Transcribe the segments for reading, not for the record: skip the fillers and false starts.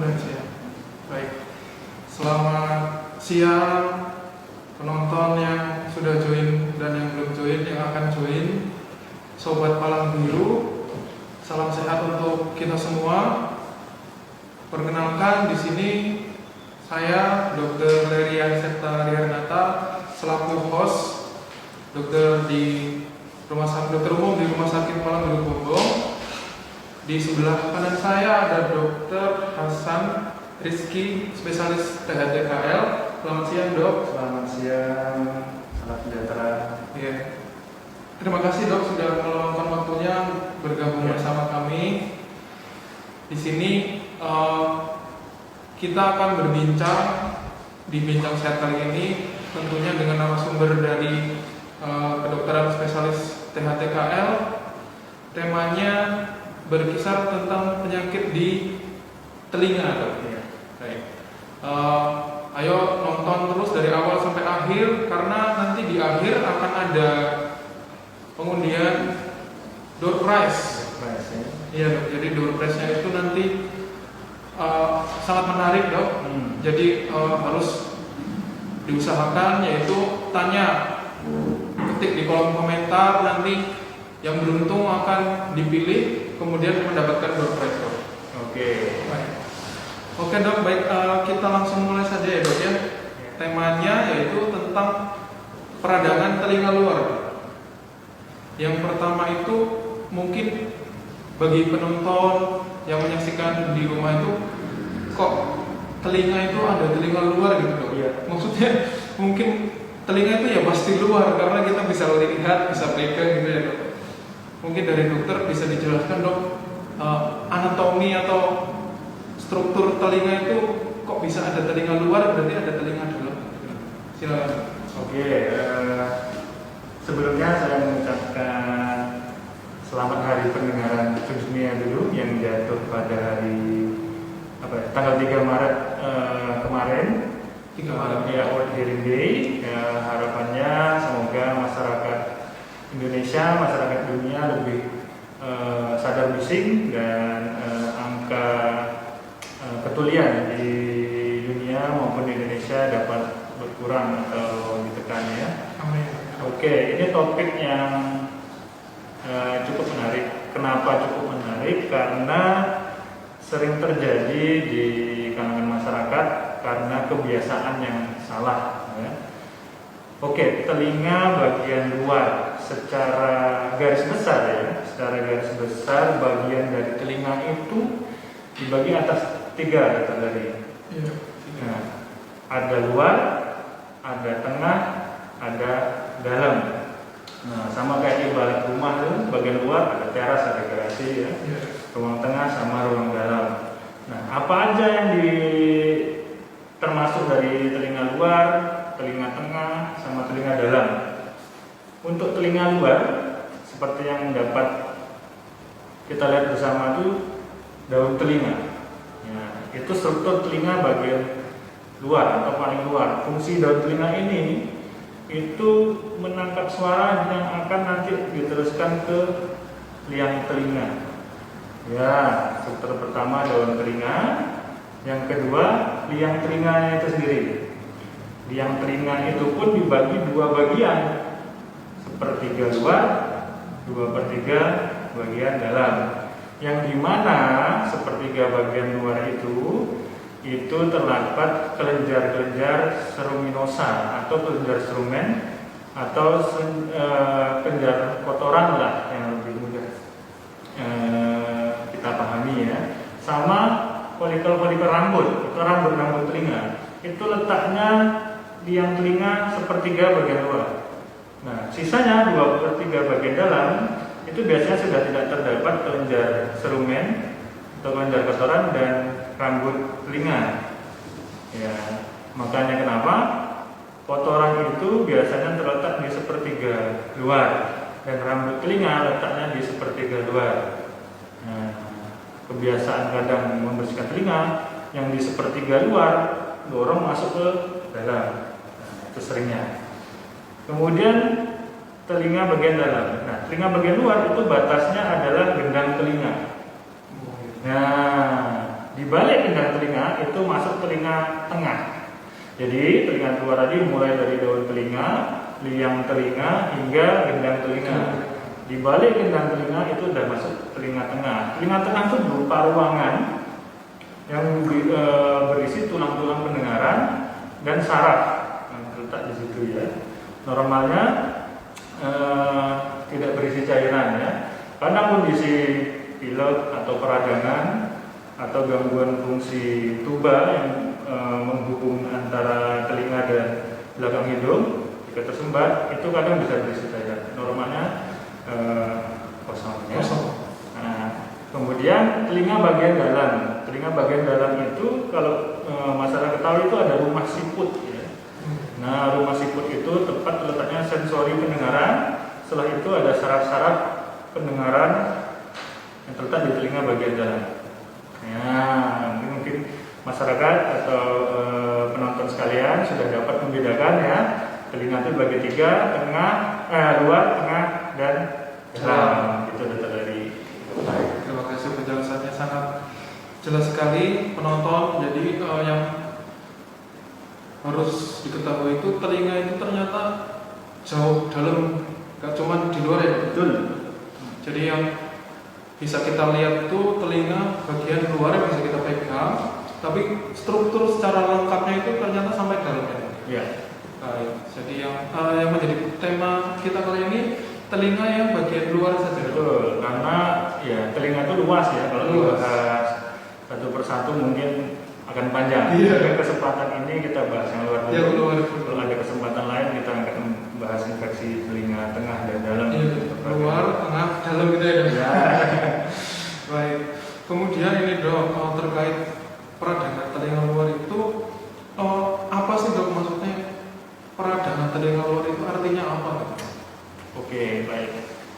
dan siang. Baik, selamat siang penonton yang sudah join dan yang belum join, yang akan join. Sobat Palang Biru, salam sehat untuk kita semua. Perkenalkan, di sini saya Dr. Lerian Septa Riarnata selaku host dokter umum di Rumah Sakit Palang Biru Gombong. Di sebelah kanan saya ada Dr. Hasan Rizky, spesialis THTKL. Selamat siang, Dok. Selamat siang, salam sejahtera. Ya. Terima kasih, Dok, sudah meluangkan waktunya bergabung bersama kami. Di sini kita akan berbincang di bincang sehat kali ini tentunya dengan narasumber dari kedokteran spesialis THTKL. Temanya berkisar tentang penyakit di telinga, Dok. Ya. Baik. Ayo nonton terus dari awal sampai akhir, karena nanti di akhir akan ada pengundian door prize. Ya. Iya, Dok. Jadi door prize-nya itu nanti sangat menarik, Dok. Jadi harus diusahakan, yaitu tanya, ketik di kolom komentar, nanti yang beruntung akan dipilih kemudian mendapatkan door prize, Dok. Oke. Baik. Oke, Dok, baik, kita langsung mulai saja ya, Dok, ya. Temanya yaitu tentang peradangan telinga luar. Yang pertama itu mungkin bagi penonton yang menyaksikan di rumah itu, kok telinga itu ada telinga luar gitu, Dok. Iya. Maksudnya mungkin telinga itu ya pasti luar karena kita bisa lihat, bisa pegang gitu ya, Dok. Mungkin dari dokter bisa dijelaskan, Dok, anatomi atau struktur telinga itu kok bisa ada telinga luar, berarti ada telinga dalam. Silakan. Oke. Sebelumnya saya mengucapkan selamat hari pendengaran dunia dulu yang jatuh pada hari tanggal 3 Maret kemarin. 3 Maret ya, World Hearing Day. Harapannya semoga masyarakat Indonesia, masyarakat dunia lebih sadar bising dan angka ketulian di dunia maupun di Indonesia dapat berkurang atau ditekan ya. Amin. Oke, ini topik yang cukup menarik. Kenapa cukup menarik? Karena sering terjadi di kalangan masyarakat karena kebiasaan yang salah. Ya. Oke, telinga bagian luar secara garis besar ya, secara garis besar bagian dari telinga itu dibagi atas 3 kata tadi. Iya. Nah, ada luar, ada tengah, ada dalam. Nah, sama kayak ibarat rumah tuh, bagian luar ada teras, ada garasi ya. Iya. Ruang tengah sama ruang dalam. Nah, apa aja yang termasuk dari telinga luar, telinga tengah, sama telinga dalam. Untuk telinga luar, seperti yang dapat kita lihat bersama itu daun telinga. Ya, itu struktur telinga bagian luar atau paling luar. Fungsi daun telinga ini itu menangkap suara yang akan nanti diteruskan ke liang telinga. Ya, struktur pertama daun telinga, yang kedua liang telinganya itu sendiri. Liang telinga itu pun dibagi 2 bagian, 1/3 luar, 2/3 bagian dalam. Yang dimana 1/3 bagian luar itu terdapat kelenjar-kelenjar seruminosa atau kelenjar serumen atau kelenjar kotoran lah yang lebih mudah kita pahami ya. Sama folikel-folikel rambut atau rambut-rambut telinga itu letaknya liang telinga 1/3 bagian luar. Nah, sisanya 2/3 bagian dalam itu biasanya sudah tidak terdapat kelenjar serumen atau kelenjar kotoran dan rambut telinga. Ya, makanya kenapa kotoran itu biasanya terletak di 1/3 luar dan rambut telinga letaknya di 1/3 luar. Nah, kebiasaan kadang membersihkan telinga yang di 1/3 luar dorong masuk ke dalam. Nah, itu seringnya. Kemudian telinga bagian dalam. Nah, telinga bagian luar itu batasnya adalah gendang telinga. Nah, di balik gendang telinga itu masuk telinga tengah. Jadi telinga luar tadi mulai dari daun telinga, liang telinga hingga gendang telinga. Di balik gendang telinga itu sudah masuk telinga tengah. Telinga tengah itu berupa ruangan yang berisi tulang-tulang pendengaran dan saraf yang terletak di situ ya. Normalnya tidak berisi cairan ya. Karena kondisi pilek atau peradangan atau gangguan fungsi tuba yang menghubung antara telinga dan belakang hidung jika tersumbat itu kadang bisa berisi cairan. Normalnya kosong ya. Nah, kemudian telinga bagian dalam itu kalau masyarakat tahu itu ada rumah siput ya. Nah, rumah siput itu tepat letaknya sensori pendengaran. Setelah itu ada saraf-saraf pendengaran yang terletak di telinga bagian dalam. Ya, mungkin masyarakat atau penonton sekalian sudah dapat membedakan ya. Telinga itu bagi 3, tengah, luar, tengah, dan dalam. Itu data dari. Baik, terima kasih penjelasannya sangat jelas sekali penonton. Jadi yang harus diketahui itu telinga itu ternyata jauh dalam, gak cuma di luar ya. Betul. Jadi yang bisa kita lihat itu telinga bagian luar yang bisa kita pegang, tapi struktur secara lengkapnya itu ternyata sampai dalamnya. Ya. Baik, jadi yang menjadi tema kita kali ini telinga yang bagian luar saja. Betul, karena ya telinga itu luas ya. Kalau dibahas satu persatu mungkin akan panjang. Iya. Kesempatan ini kita bahas yang luar dulu. Ya, luar. Kalau ada kesempatan lain kita akan bahas infeksi telinga tengah dan dalam. Iya, luar, tengah, dalam gitu ya. Ya. Baik. Kemudian ini Dok, terkait peradangan telinga luar itu apa sih Dok maksudnya? Peradangan telinga luar itu artinya apa? Oke, baik.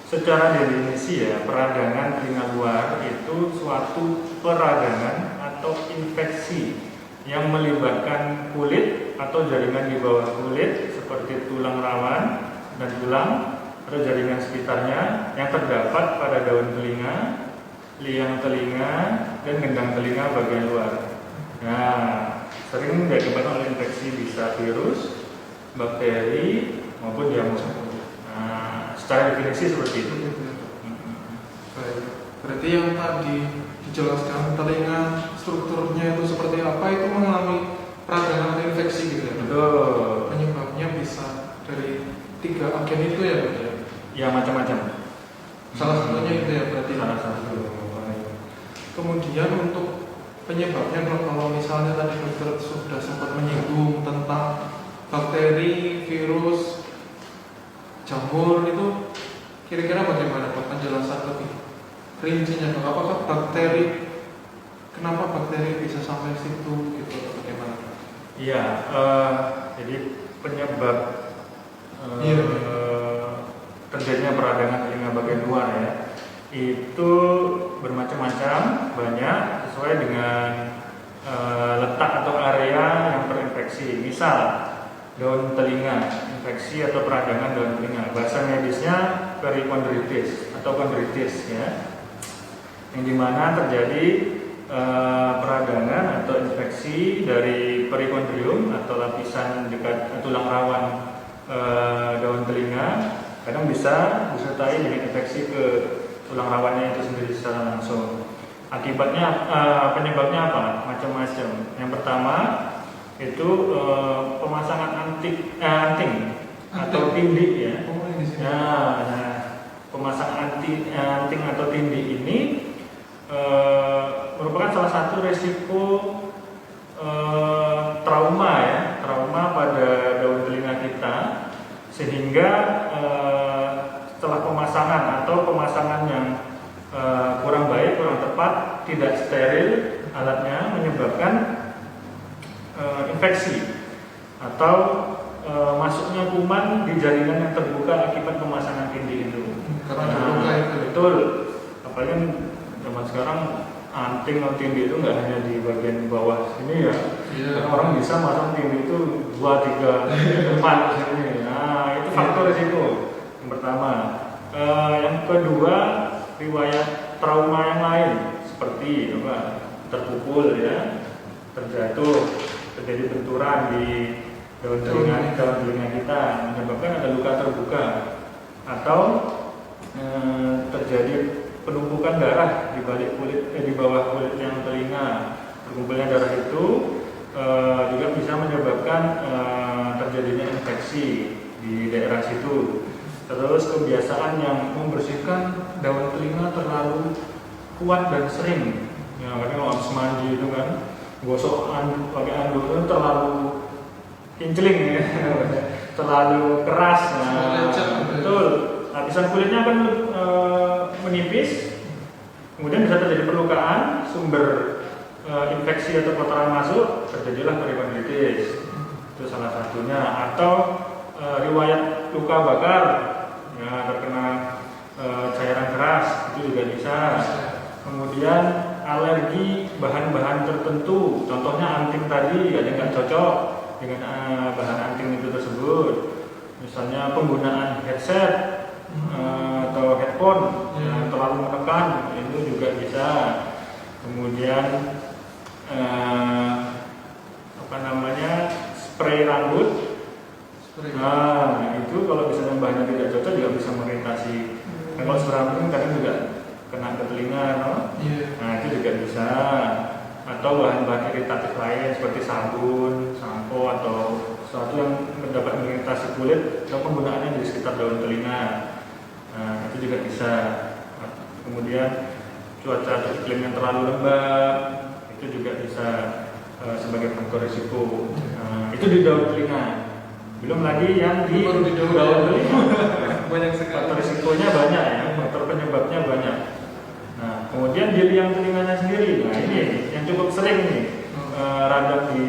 Secara definisi ya, peradangan telinga luar itu suatu peradangan atau infeksi yang melibatkan kulit atau jaringan di bawah kulit seperti tulang rawan dan tulang atau jaringan sekitarnya yang terdapat pada daun telinga, liang telinga, dan gendang telinga bagian luar. Nah, sering diakibatkan oleh infeksi bisa virus, bakteri maupun jamur. Nah, secara definisi seperti itu. Baik. Berarti yang tadi dijelaskan telinga strukturnya itu seperti apa itu mengalami peradangan atau infeksi gitu ya? Betul. Penyebabnya bisa dari 3 agen itu ya Pak ya? Ya macam-macam. Salah satunya itu ya berarti. Salah satu. Kemudian untuk penyebabnya kalau misalnya tadi dokter sudah sempat menyinggung tentang bakteri, virus, jamur itu kira-kira bagaimana Pak penjelasan lebih rincinya Dok? Apakah bakteri, kenapa bakteri bisa sampai situ gitu bagaimana? Iya, jadi penyebab terjadinya peradangan telinga bagian luar ya itu bermacam-macam, banyak sesuai dengan letak atau area yang terinfeksi. Misal daun telinga, infeksi atau peradangan daun telinga. Bahasa medisnya perikondritis atau kondritis ya, yang dimana terjadi peradangan atau infeksi dari perikondrium atau lapisan dekat tulang rawan daun telinga. Kadang bisa disertai dengan infeksi ke tulang rawannya itu sendiri secara langsung. Akibatnya, penyebabnya apa? Macam-macam. Yang pertama itu pemasangan anting atau tindik ya. Nah, pemasangan anting atau tindik ini merupakan salah satu resiko trauma ya, trauma pada daun telinga kita, sehingga setelah pemasangan atau pemasangan yang kurang baik, kurang tepat, tidak steril alatnya, menyebabkan infeksi atau masuknya kuman di jaringan yang terbuka akibat pemasangan tindik itu. Karena terbuka itu. Betul. Apalagi zaman sekarang anting atau tindik itu nggak hanya di bagian bawah sini ya. Iya. Orang bisa masang tindik itu 2, 3, 4 sini. Nah, itu faktor risiko yang pertama. Yang kedua, riwayat trauma yang lain seperti terpukul ya, terjatuh, terjadi benturan di daun telinga kita, menyebabkan ada luka terbuka, atau terjadi penumpukan darah di balik kulit, di bawah kulit yang telinga. Berkumpulnya darah itu juga bisa menyebabkan terjadinya infeksi di daerah situ. Terus kebiasaan yang membersihkan daun telinga terlalu kuat dan sering, ya karena kalau habis mandi itu kan gosok pakai anduk itu terlalu kincling ya, terlalu keras. Nah, betul, lapisan kulitnya akan menipis, kemudian bisa terjadi perlukaan, sumber infeksi atau kotoran masuk, terjadilah periodontitis. Itu salah satunya. Atau riwayat luka bakar, ya terkena cairan keras, itu juga bisa. Kemudian alergi bahan-bahan tertentu, contohnya anting tadi ada yang nggak cocok dengan bahan anting itu tersebut. Misalnya penggunaan headset atau headphone yang terlalu menekan, itu juga bisa. Kemudian spray rambut. Nah, itu kalau misalnya bahannya tidak cocok juga bisa mengiritasi. Nah, kalau spray rambut kadang juga kena ke telinga, no? Nah, itu juga bisa. Atau bahan-bahan iritatif lain seperti sabun, sampo, atau sesuatu yang dapat mengiritasi kulit atau penggunaannya di sekitar daun telinga. Nah, itu juga bisa. Kemudian cuaca atau iklim yang terlalu lembab, itu juga bisa sebagai faktor risiko. Itu di daun telinga. Belum lagi yang di daun telinga. Banyak sekali. Faktor risikonya banyak ya, faktor penyebabnya banyak. Nah, kemudian di liang telinganya sendiri. Nah, ini yang cukup sering nih radang di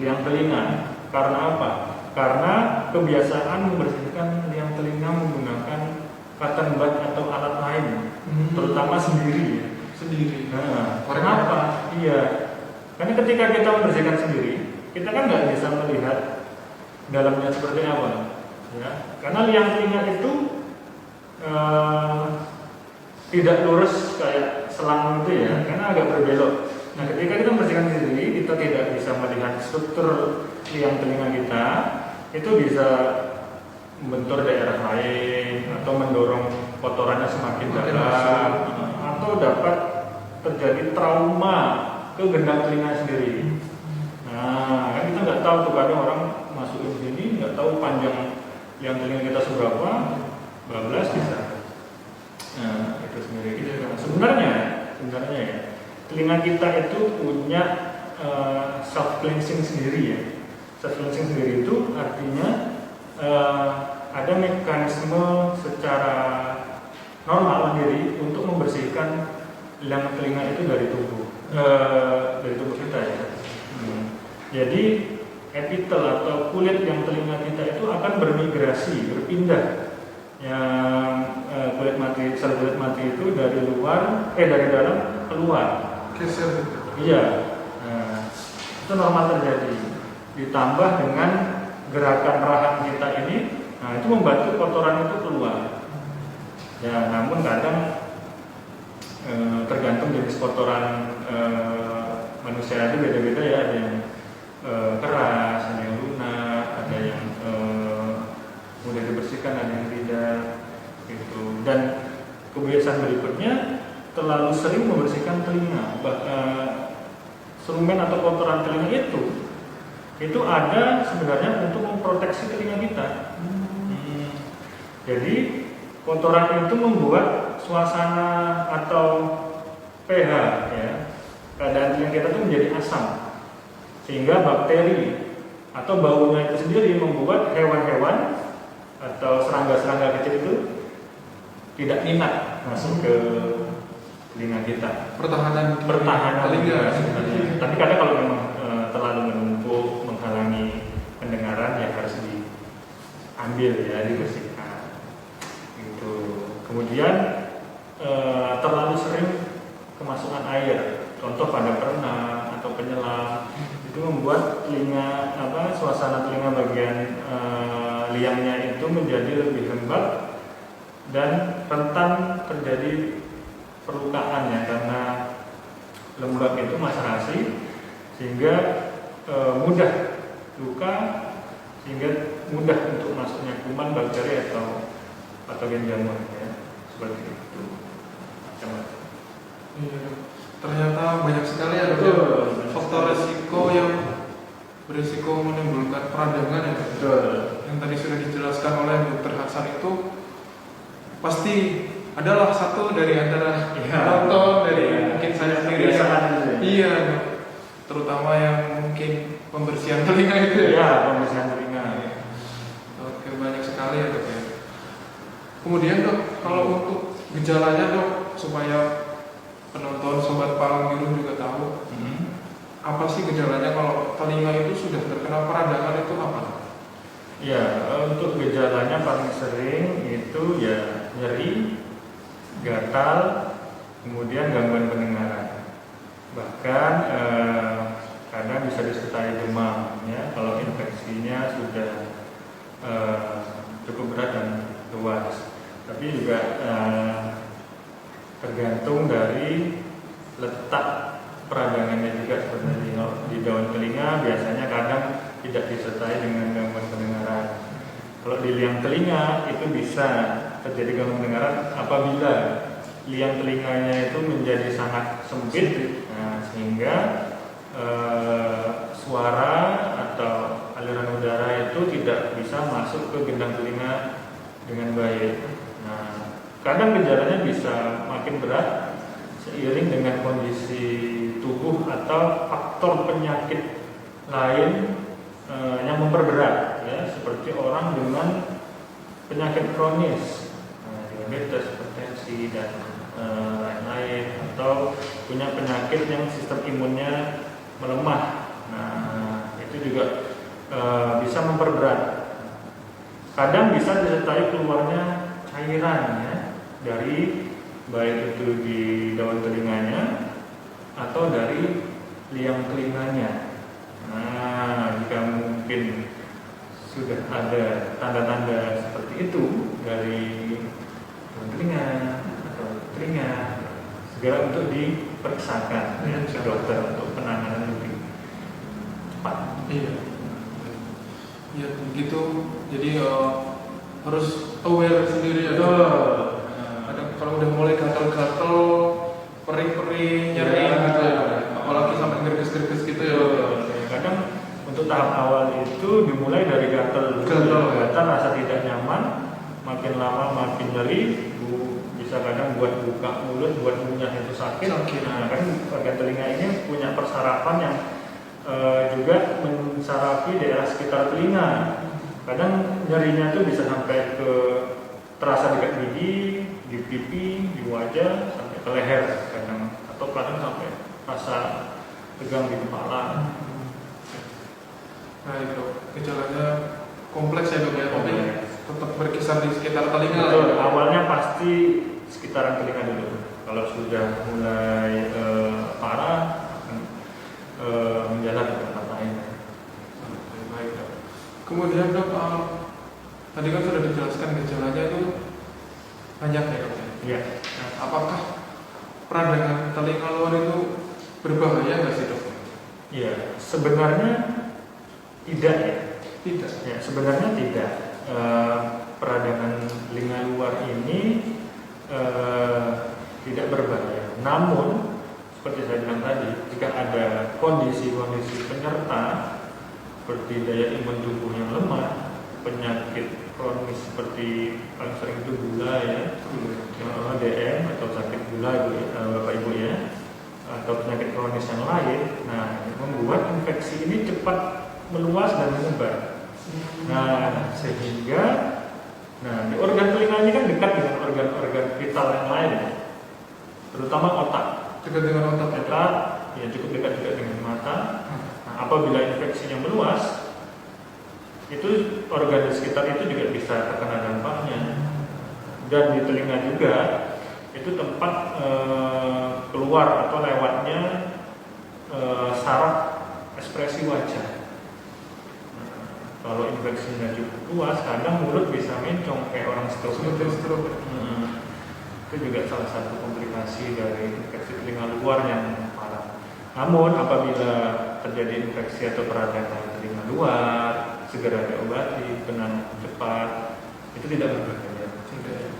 liang telinga. Karena apa? Karena kebiasaan membersihkan liang telinga menggunakan cotton bud atau alat lain, terutama sendiri. Nah, kenapa? Iya, karena ketika kita membersihkan sendiri, kita kan nggak bisa melihat dalamnya seperti apa, ya. Karena liang telinga itu tidak lurus kayak selang itu ya, karena agak berbelok. Nah, ketika kita membersihkan sendiri, kita tidak bisa melihat struktur liang telinga kita, itu bisa membentur daerah lain atau mendorong kotorannya semakin dalam, atau dapat terjadi trauma ke gendang telinga sendiri. Nah, kan kita nggak tahu tuh, kadang orang masukin sini nggak tahu panjang liang telinga kita seberapa, bablas bisa. Nah, itu sendiri. Sebenarnya ya, telinga kita itu punya self cleansing sendiri ya. Self cleansing sendiri itu artinya ada mekanisme secara normal sendiri untuk membersihkan liang telinga itu dari tubuh kita ya. Jadi epitel atau kulit yang telinga kita itu akan bermigrasi, berpindah. Yang sel kulit mati itu dari dalam keluar. Geser. Iya. Nah, itu normal terjadi. Ditambah dengan gerakan rahang kita ini, nah itu membantu kotoran itu keluar. Ya, namun kadang tergantung jenis kotoran manusia itu beda-beda ya. Ada yang keras, ada yang lunak, ada yang mudah dibersihkan, ada yang tidak, gitu. Dan kebiasaan berikutnya terlalu sering membersihkan telinga. Serumen atau kotoran telinga itu ada sebenarnya untuk memproteksi telinga kita. Jadi kotoran itu membuat suasana atau pH ya, keadaan telinga kita itu menjadi asam, sehingga bakteri atau baunya itu sendiri membuat hewan-hewan atau serangga-serangga kecil itu tidak minat masuk ke telinga kita. Pertahanan telinga sebenarnya. Tapi kadang kalau memang terlalu menumpuk menghalangi pendengaran, ya harus diambil ya, dibersihkan. Gitu. Kemudian terlalu sering kemasukan air, contoh pada perenang atau penyelam, itu membuat suasana telinga bagian liangnya itu menjadi lebih lembab dan rentan terjadi perlukaan ya, karena lembab itu maserasi sehingga mudah luka, sehingga mudah untuk masuknya kuman, bakteri atau patogen jamur ya, seperti itu. Macam-macam. Iya, Dok. Ternyata banyak sekali ya, Dok, faktor resiko yang berisiko menimbulkan peradangan ya, Dok. Betul. Yang tadi sudah dijelaskan oleh Dr. Hasan itu pasti adalah satu dari antara penonton dari mungkin saya sendiri yang iya, Dok. Terutama yang mungkin pembersihan telinga itu ya. Iya, pembersihan telinga. Oke, banyak sekali ya, Dok ya. Kemudian, Dok, kalau untuk gejalanya, Dok, supaya penonton Sobat Palang Biru juga tahu apa sih gejalanya kalau telinga itu sudah terkena peradangan itu apa? Ya, untuk gejalanya paling sering itu ya nyeri, gatal, kemudian gangguan pendengaran. Bahkan kadang bisa disertai demam ya kalau infeksinya sudah cukup berat dan luas. Tapi juga tergantung dari letak peradangannya juga, seperti di daun telinga biasanya kadang tidak disertai dengan gangguan pendengaran. Kalau di liang telinga itu bisa terjadi gangguan pendengaran apabila liang telinganya itu menjadi sangat sempit, nah, sehingga suara atau aliran udara itu tidak bisa masuk ke gendang telinga dengan baik. Nah, kadang gejalanya bisa makin berat seiring dengan kondisi tubuh atau faktor penyakit lain yang memperberat, ya, seperti orang dengan penyakit kronis, diabetes, hipertensi dan lain-lain, atau punya penyakit yang sistem imunnya melemah. Nah, itu juga bisa memperberat. Kadang bisa disertai keluarnya cairan ya dari baik itu di daun telinganya atau dari liang telinganya. Nah, jika mungkin sudah ada tanda-tanda seperti itu dari daun telinga atau telinga, segera untuk diperiksakan ya, ke dokter untuk penanganan lebih cepat. Iya. Ya begitu. Jadi harus aware sendiri ya. Kalau udah mulai gatal-gatal, perih-perih, nyeri gitu ya, apalagi sampai gerges-gerges gitu ya. Kadang untuk tahap awal itu dimulai dari gatal, rasa tidak nyaman, makin lama makin nyeri, bisa kadang buat buka mulut, buat ngunyah itu sakit. Nah, kan bagian telinga ini punya persarapan yang juga mensarapi daerah sekitar telinga. Kadang nyerinya tuh bisa sampai ke terasa dekat gigi, di pipi, di wajah, sampai ke leher kadang, atau kadang sampai rasa tegang di kepala. Nah itu gejalanya kompleks ya, Dok ya, tapi tetap berkisar di sekitar telinga. Betul, awalnya pasti sekitaran telinga dulu. Kalau sudah mulai parah, menjalar ke tempat lain. Baik, Dok. Kemudian, Dok, tadi kan sudah dijelaskan gejalanya itu banyak ya, Dok. Iya. Nah, apakah peradangan telinga luar itu berbahaya nggak sih, Dok? Iya, sebenarnya tidak ya. Tidak. Ya, sebenarnya tidak. Peradangan telinga luar ini tidak berbahaya. Namun seperti saya bilang tadi, jika ada kondisi-kondisi penyerta seperti daya imun tubuh yang lemah, penyakit kronis seperti paling sering itu gula ya, DM atau sakit gula Bapak Ibu ya, atau penyakit kronis yang lain, nah membuat infeksi ini cepat meluas dan menyebar. Nah, sehingga di organ telinga ini kan dekat dengan organ-organ vital yang lain, terutama otak. Dekat dengan otak. Otak, ya cukup dekat juga dengan mata. Nah, apabila infeksinya meluas, itu organ di sekitar itu juga bisa terkena dampaknya. Dan di telinga juga itu tempat keluar atau lewatnya saraf ekspresi wajah. Kalau infeksinya cukup luas, kadang mulut bisa mencong kayak orang stroke. Itu juga salah satu komplikasi dari infeksi telinga luar yang parah. Namun apabila terjadi infeksi atau peradangan telinga luar, segera diobati, penanganan cepat, itu tidak berbahaya. Tidak.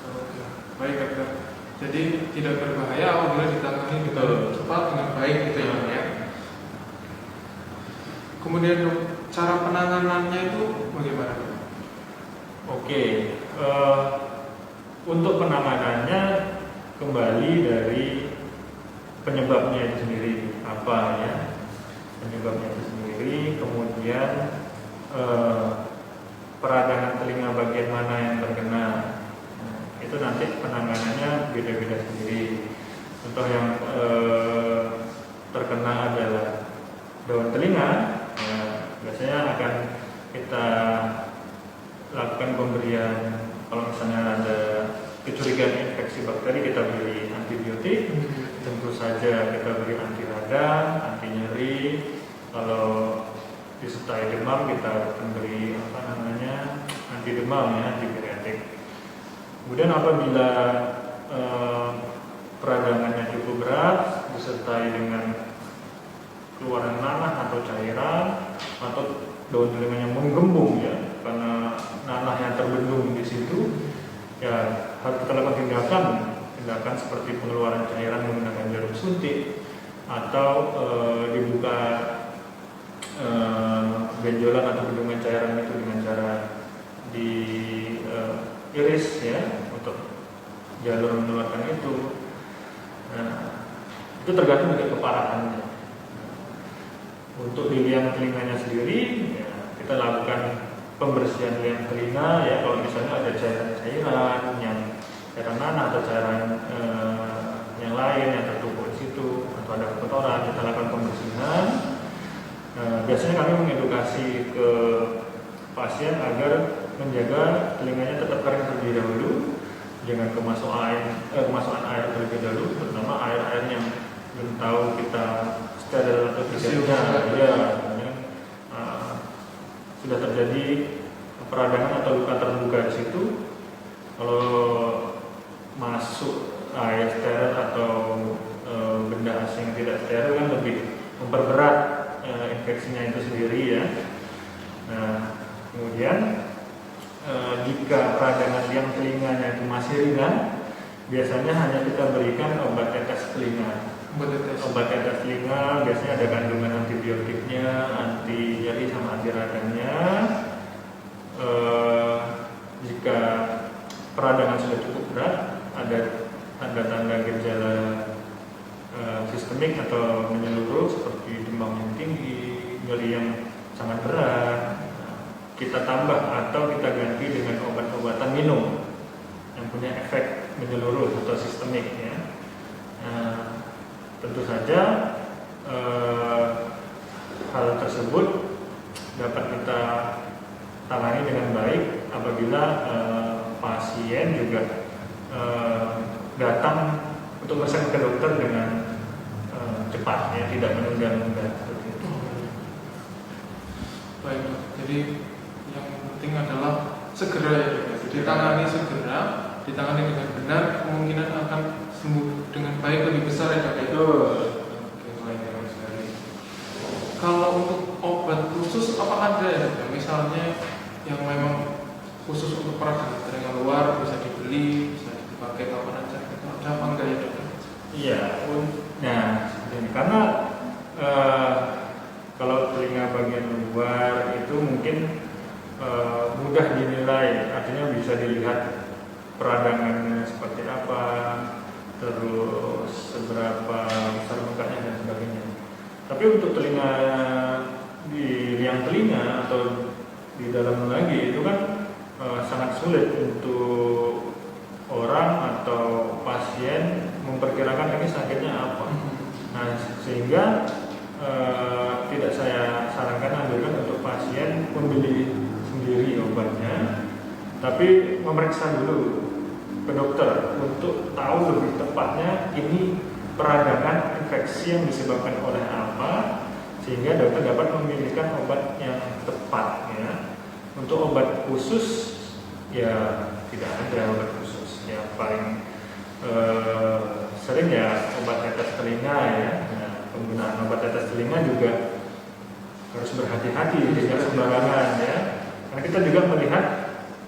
Oke. Baik dokter. Jadi tidak berbahaya apabila ditangani dengan cepat dengan baik gitu ya. Kemudian dok, cara penanganannya itu bagaimana dok? Oke, untuk penanganannya kembali dari penyebabnya itu sendiri apa ya, penyebabnya itu sendiri, kemudian peradangan telinga bagian mana yang terkena. Itu nanti penanganannya beda-beda sendiri. Contoh yang terkena adalah daun telinga, biasanya akan kita lakukan pemberian. Kalau misalnya ada kecurigaan infeksi bakteri, kita beri antibiotik. Tentu saja kita beri anti radang, anti nyeri. Kalau disertai demam, kita beri anti demam ya, antibiotik. Kemudian apabila peradangannya cukup berat disertai dengan keluaran nanah atau cairan atau daun telinganya menggembung ya, karena nanah yang terbendung di situ, ya harus kita lakukan tindakan seperti pengeluaran cairan menggunakan jarum suntik atau dibuka benjolan atau bendungan cairan itu dengan cara di iris ya untuk jalur mengeluarkan itu. Nah, itu tergantung dari keparahannya. Untuk di liang telinganya sendiri, ya, kita lakukan pembersihan liang telinga ya. Kalau misalnya ada cairan-cairan yang cairan nanah atau cairan yang lain yang tertumpuk di situ atau ada kotoran, kita lakukan pembersihan. Biasanya kami mengedukasi ke pasien agar menjaga telinganya tetap kering terlebih dahulu, jangan kemasukan air terlebih dahulu, terutama air yang belum tahu kita steril atau tidaknya. Ya, sudah terjadi peradangan atau luka terbuka di situ, kalau masuk air steril atau benda asing yang tidak steril kan lebih memperberat infeksinya itu sendiri ya. Nah, kemudian jika peradangan liang telinganya itu masih ringan, biasanya hanya kita berikan obat tetes telinga. Obat tetes telinga biasanya ada kandungan antibiotiknya, anti nyeri sama anti radangnya. Jika peradangan sudah cukup berat, ada tanda-tanda gejala sistemik atau menyeluruh seperti demam yang tinggi, nyeri yang sangat berat, kita tambah atau kita ganti dengan obat-obatan minum yang punya efek menyeluruh atau sistemik ya. Tentu saja hal tersebut dapat kita tangani dengan baik apabila pasien juga datang untuk bersama ke dokter dengan cepat ya, tidak menunda-nunda seperti itu. Baik, jadi yang penting adalah segera ya dok. Ditangani segera, ditangani dengan benar, kemungkinan akan sembuh dengan baik lebih besar ya dok. Oke, baik sekali. Kalau untuk obat khusus apa ada ya dok? Misalnya yang memang khusus untuk peradangan telinga luar bisa dibeli, bisa dipakai kapan aja. Ada apa enggak ya dok? Iya, nah karena kalau telinga bagian luar itu mungkin mudah dinilai, artinya bisa dilihat peradangannya seperti apa, terus seberapa besar lukanya dan sebagainya. Tapi untuk telinga di liang telinga atau di dalam lagi itu kan sangat sulit untuk orang atau pasien memperkirakan ini sakitnya apa. Nah, sehingga tidak saya sarankan anjurkan untuk pasien membeli sendiri obatnya, tapi memeriksa dulu ke dokter untuk tahu lebih tepatnya ini peradangan infeksi yang disebabkan oleh apa, sehingga dokter dapat memilihkan obat yang tepat ya. Untuk obat khusus ya tidak ada obat khusus, ya paling sering ya obat tetes telinga ya. penggunaan obat tetes telinga juga harus berhati-hati, tidak sembarangan ya. Karena kita juga melihat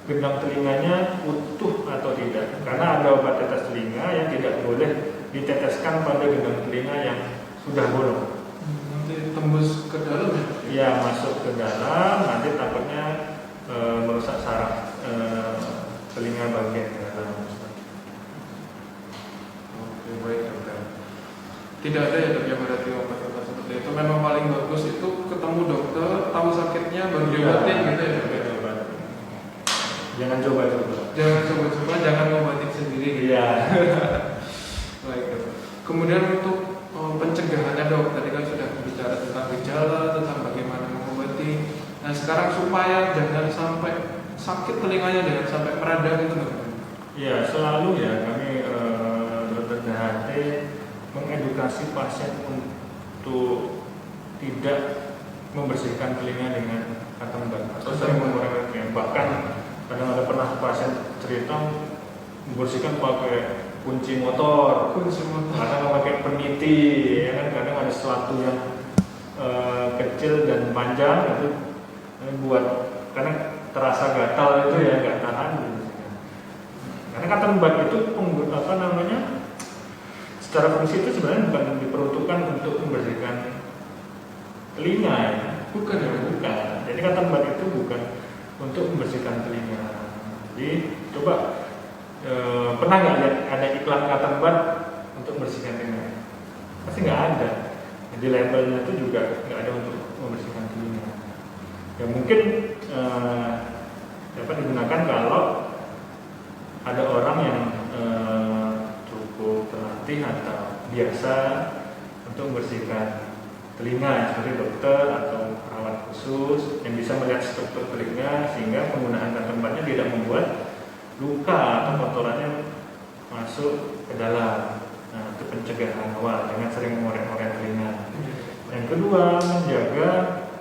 gendang telinganya utuh atau tidak. Karena ada obat tetes telinga yang tidak boleh diteteskan pada gendang telinga yang sudah bolong. Nanti tembus ke dalam ya? Ya, masuk ke dalam, nanti takutnya merusak saraf telinga bagian dalam. Oke, baik dokter. Tidak ada ya dok ya berarti obat-obat seperti itu. Memang paling bagus itu ketemu dokter, tahu sakitnya baru diobatin gitu ya dok ya? Jangan coba-coba. Jangan coba-coba, jangan ngobatin sendiri gitu. Iya. Baik dok. Kemudian untuk pencegahannya dok, tadi kan sudah bicara tentang gejala, tentang bagaimana mengobati. Nah sekarang supaya jangan sampai sakit telinganya, jangan sampai meradang itu dok. Ya, selalu ya kami dokter DHT mengedukasi pasien untuk tidak membersihkan telinga dengan kantong bat atau sering mengurangi. Bahkan kadang ada pernah pasien cerita membersihkan pakai kunci motor, kadang pakai peniti, ya kan, kadang ada sesuatu yang kecil dan panjang itu buat karena terasa gatal itu ya nggak tahan. Karena cotton bud itu secara fungsi itu sebenarnya bukan diperuntukkan untuk membersihkan telinga ya. Bukan. Jadi cotton bud itu bukan untuk membersihkan telinga. Jadi coba pernah nggak lihat ada iklan cotton bud untuk membersihkan telinga? Pasti nggak ada. Jadi labelnya itu juga nggak ada untuk membersihkan telinga. Ya mungkin dapat digunakan kalau ada orang yang cukup terlatih atau biasa untuk membersihkan telinga seperti dokter atau perawat khusus yang bisa melihat struktur telinga sehingga penggunaan cotton budnya tidak membuat luka atau kotorannya masuk ke dalam. Nah, itu pencegahan awal, jangan sering mengorek-orek telinga. Yang kedua, menjaga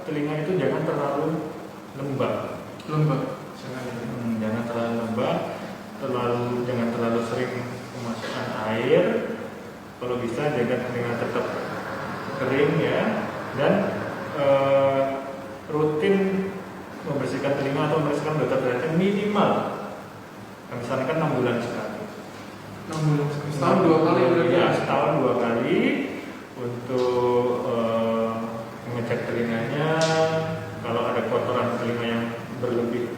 telinga itu jangan terlalu lembab. Jangan terlalu lembab. Jangan terlalu sering memasukkan air. Kalau bisa jaga telinga tetap kering ya, dan rutin membersihkan telinga atau membersihkan dokter DHT minimal misalnya kan 6 bulan sekali. 6 bulan sekali. Setahun 2 kali berarti ya? Setahun 2 kali untuk mengecek telinganya. Kalau ada kotoran telinga yang berlebih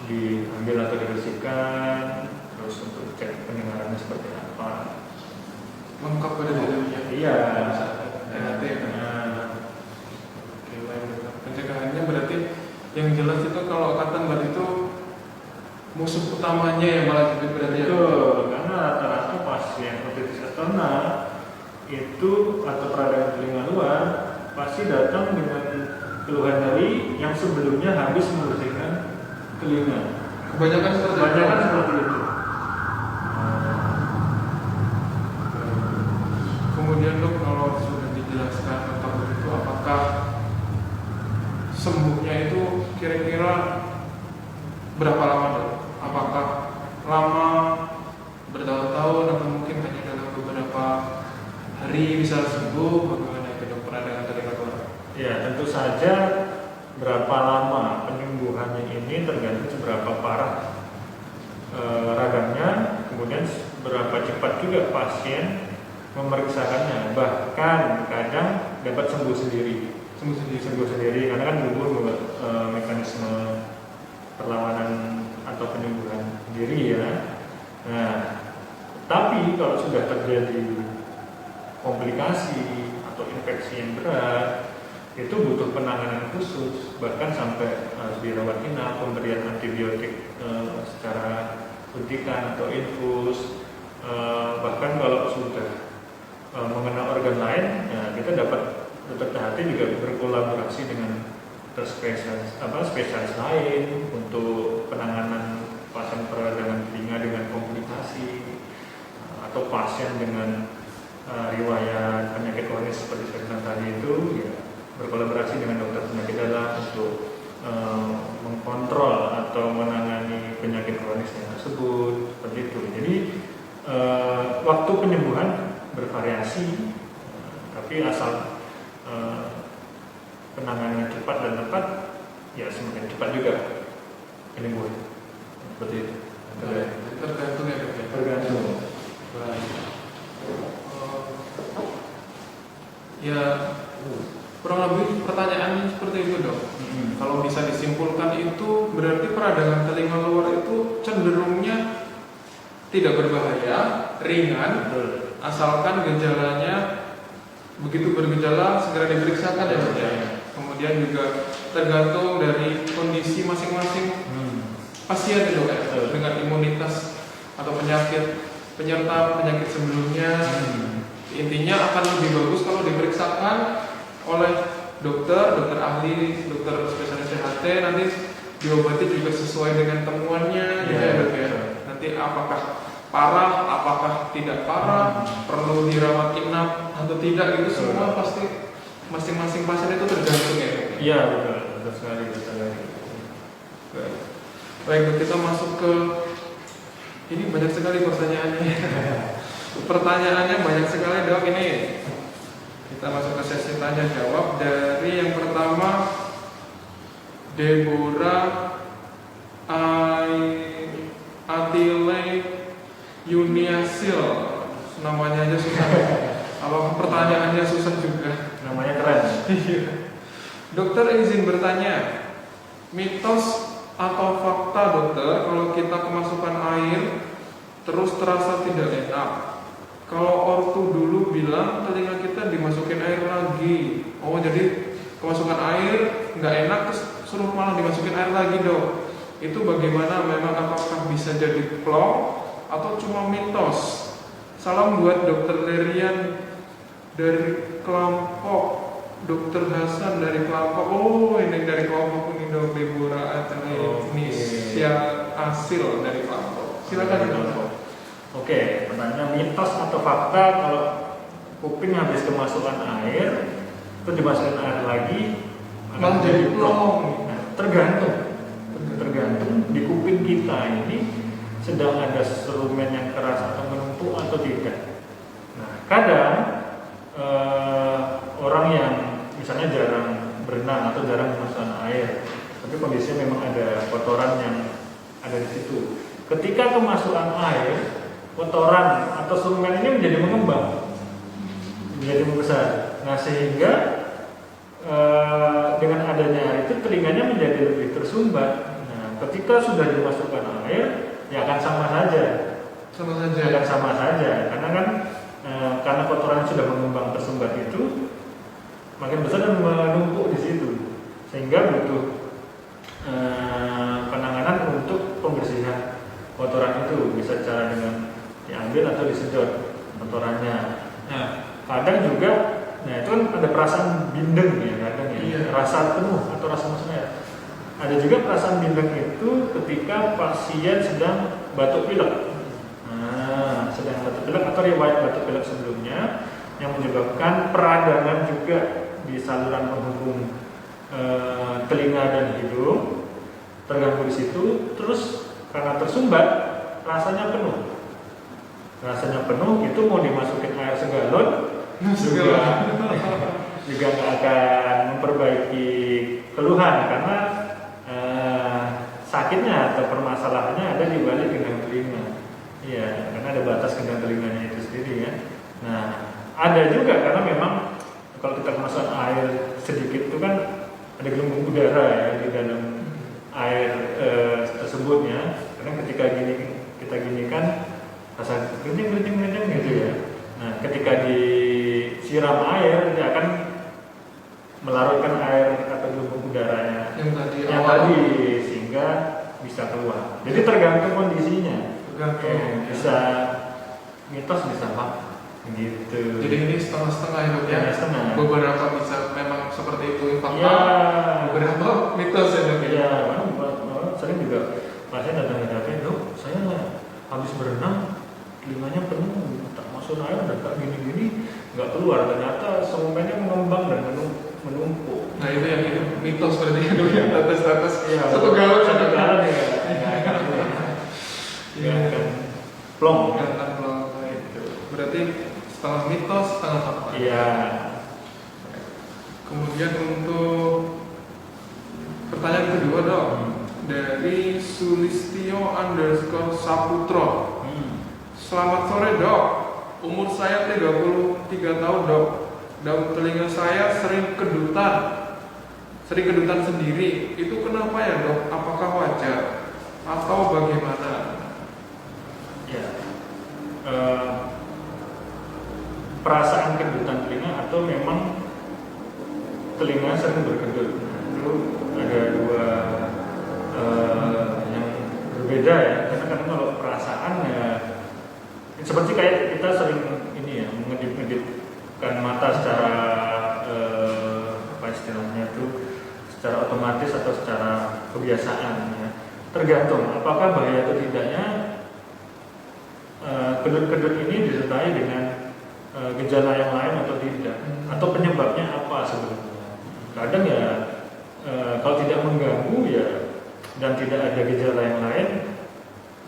diambil atau dibersihkan, terus untuk cek pendengarannya seperti apa, lengkap pada dalamnya. Iya. DHT. Oke, baik. Pencegahannya berarti yang jelas itu kalau cotton bud itu musuh utamanya yang malah berarti itu karena rata-rata pasien otitis externa itu atau peradangan telinga luar pasti datang dengan keluhan nyeri yang sebelumnya habis membersihkan telinga. Kebanyakan seperti itu. Kemudian dok, kalau sudah dijelaskan tentang itu, apakah sembuhnya itu kira-kira berapa lama dok? Apakah lama, bertahun-tahun, atau mungkin hanya dalam beberapa hari bisa sembuh? Bagaimana itu dok peradangan telinga luar? Ya, tentu saja berapa lama penyembuhannya ini tergantung seberapa parah radangnya, kemudian berapa cepat juga pasien memeriksakannya. Bahkan kadang dapat sembuh sendiri karena kan gugur mekanisme perlawanan atau penyembuhan diri ya. Nah, tapi kalau sudah terjadi komplikasi atau infeksi yang berat, itu butuh penanganan khusus, bahkan sampai harus dirawat inap, pemberian antibiotik secara suntikan atau infus. Bahkan kalau sudah mengenal organ lain, ya kita dapat dokter DHT juga berkolaborasi dengan spesialis lain untuk penanganan pasien peradangan telinga dengan komplikasi atau pasien dengan riwayat penyakit kronis seperti saya bilang tadi itu, ya berkolaborasi dengan dokter penyakit dalam untuk mengkontrol atau menangani penyakit kronisnya tersebut seperti itu. Jadi waktu penyembuhan bervariasi, tapi Tapi asal penanganan cepat dan tepat, ya semakin cepat juga penyembuhan. Seperti itu. Tergantung ya dok ya. Tergantung. Baik. Ya kurang lebih pertanyaannya seperti itu dok. Kalau bisa disimpulkan itu berarti peradangan telinga luar itu cenderungnya tidak berbahaya, ringan, asalkan gejalanya begitu bergejala segera diperiksakan ya dok ya. Kemudian juga tergantung dari kondisi masing-masing pasien itu kan, dengan imunitas atau penyakit penyerta penyakit sebelumnya. Intinya akan lebih bagus kalau diperiksakan oleh dokter ahli, dokter spesialis THT, nanti diobati juga sesuai dengan temuannya, gitu ya dok ya. Nanti apakah parah, apakah tidak parah, perlu dirawat inap atau tidak, itu semua pasti masing-masing pasien itu tergantung ya dok. Iya betul sekali, betul sekali. Baik dok, kita masuk ke ini banyak sekali pertanyaannya. Pertanyaannya banyak sekali dok ini. Kita masuk ke sesi tanya jawab. Dari yang pertama, Deborah Atile Yuniasil, namanya aja susah. Apakah pertanyaannya susah juga? Namanya keren. Dokter izin bertanya, mitos atau fakta dokter kalau kita kemasukan air terus terasa tidak enak? Kalau ortu dulu bilang telinga kita dimasukin air lagi. Oh jadi kemasukan air nggak enak terus suruh malah dimasukin air lagi dok. Itu bagaimana? Memang apakah bisa jadi plong atau cuma mitos? Salam buat dokter Lerian dari kelompok, dokter Hasan dari kelompok. Oh ini dari kelompok ini dok, Deborah ini siap hasil dari kelompok. Silakan dok. Oke, pertanyaan mitos atau fakta kalau kuping habis kemasukan air itu dimasukin air lagi malah jadi plong. Nah, tergantung di kuping kita ini sedang ada serumen yang keras atau menumpuk atau tidak. Nah, kadang orang yang misalnya jarang berenang atau jarang kemasukan air, tapi kondisinya memang ada kotoran yang ada di situ. Ketika kemasukan air, kotoran atau serumen ini menjadi mengembang, menjadi membesar. Nah sehingga dengan adanya air itu telinganya menjadi lebih tersumbat. Nah ketika sudah dimasukkan air, ya akan sama saja. Akan sama saja. Karena kan karena kotoran sudah mengembang tersumbat itu makin besar dan menumpuk di situ, sehingga butuh penanganan untuk pembersihan kotoran itu, bisa cara dengan diambil atau disedot kotorannya. Nah, kadang juga, nah itu kan ada perasaan bindeng ya, kadang ya, rasa penuh atau rasa maksudnya. Ada juga perasaan bindeng itu ketika pasien sedang batuk pilek. Nah, sedang batuk pilek atau riwayat batuk pilek sebelumnya yang menyebabkan peradangan juga di saluran penghubung telinga dan hidung, terganggu di situ, terus karena tersumbat rasanya penuh. Rasanya penuh itu mau dimasukin air segalon juga nggak akan memperbaiki keluhan karena sakitnya atau permasalahannya ada di balik gendang telinga. Iya, karena ada batas gendang telinganya itu sendiri ya. Nah, ada juga karena memang kalau kita kemasukan air sedikit itu kan ada gelembung udara ya di dalam air tersebutnya. Karena ketika kita gini kan rasa gerincing gitu ya. Nah, ketika disiram air dia akan melarutkan air atau gelembung udaranya yang tadi sehingga bisa keluar. Jadi tergantung kondisinya. Bisa mitos bisa fakta gitu. Jadi ini setengah-setengah ya dok ya. Setengah. Beberapa bisa memang seperti itu fakta, ya, beberapa mitos ya dok ya. Iya, sering juga pasien datang ke dokter, dok, saya habis berenang telinganya penuh, tak masuk air, tak gini-gini, nggak keluar. Ternyata semuanya mengembang dan menumpuk. Nah itu yang itu mitos berarti ya dok ya, atas ya, satu galon ya, kan plong. Berarti setengah mitos, setengah fakta. Iya. Kemudian untuk pertanyaan kedua dok, dari Sulistio_Saputro. Selamat sore dok, umur saya 33 tahun dok. Daun telinga saya sering kedutan sendiri. Itu kenapa ya dok? Apakah wajar atau bagaimana? Ya, perasaan kedutan telinga atau memang telinga sering berkedut. Itu ada dua yang berbeda ya. Karena kan kalau perasaan ya seperti kayak kita sering ini ya mengedip-ngedipkan mata secara apa istilahnya itu secara otomatis atau secara kebiasaan ya. Tergantung apakah bahaya atau tidaknya kedut-kedut ini disertai dengan gejala yang lain atau tidak, atau penyebabnya apa sebenarnya. Kadang ya kalau tidak mengganggu ya dan tidak ada gejala yang lain,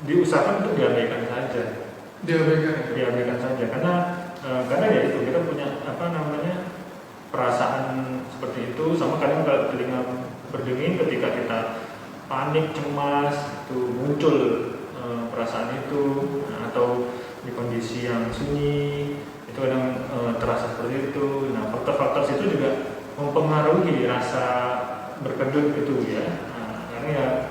diusahakan untuk diabaikan saja. Diabaikan saja karena ya itu kita punya perasaan seperti itu. Sama kadang kalau telinga berdenging ketika kita panik, cemas, itu muncul perasaan itu, atau di kondisi yang sunyi itu kadang terasa seperti itu. Nah, faktor-faktor itu juga mempengaruhi rasa berkedut itu ya. Karena ya